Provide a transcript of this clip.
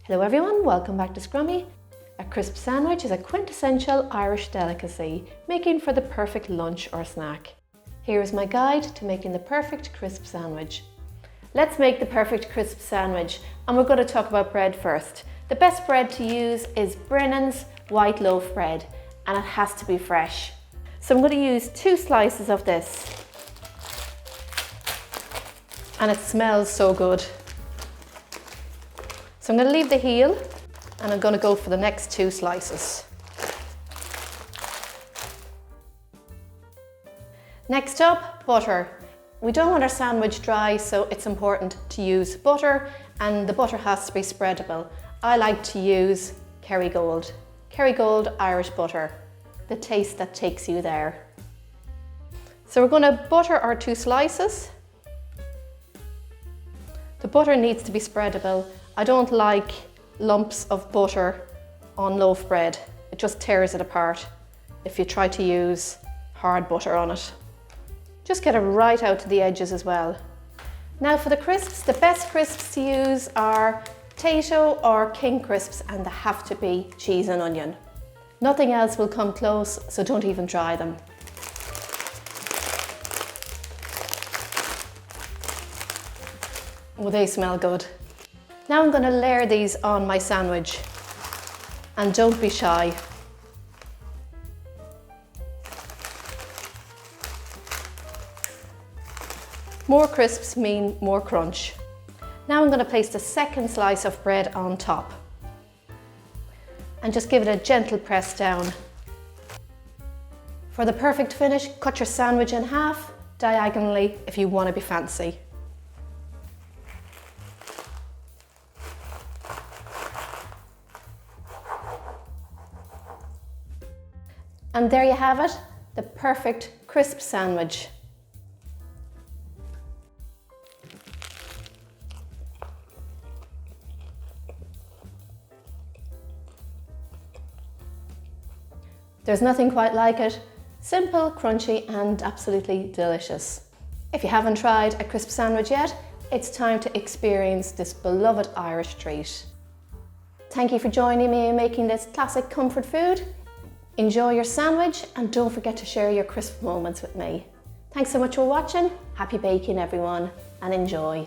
Hello everyone, welcome back to Scrummy. A crisp sandwich is a quintessential Irish delicacy, making for the perfect lunch or snack. Here is my guide to making the perfect crisp sandwich. Let's make the perfect crisp sandwich, and we're going to talk about bread first. The best bread to use is Brennan's white loaf bread, and it has to be fresh. So I'm going to use 2 slices of this. And it smells so good. So I'm going to leave the heel and I'm going to go for the next 2 slices. Next up, butter. We don't want our sandwich dry, so it's important to use butter, and the butter has to be spreadable. I like to use Kerrygold Irish butter, the taste that takes you there. So we're going to butter our 2 slices. The butter needs to be spreadable. I don't like lumps of butter on loaf bread. It just tears it apart if you try to use hard butter on it. Just get it right out to the edges as well. Now for the crisps, the best crisps to use are Tayto or King crisps, and they have to be cheese and onion. Nothing else will come close, so don't even try them. Oh, they smell good. Now I'm going to layer these on my sandwich, and don't be shy. More crisps mean more crunch. Now I'm going to place the second slice of bread on top and just give it a gentle press down. For the perfect finish, cut your sandwich in half diagonally if you want to be fancy. And there you have it, the perfect crisp sandwich. There's nothing quite like it. Simple, crunchy, and absolutely delicious. If you haven't tried a crisp sandwich yet, it's time to experience this beloved Irish treat. Thank you for joining me in making this classic comfort food. Enjoy your sandwich, and don't forget to share your crisp moments with me. Thanks so much for watching. Happy baking everyone, and enjoy.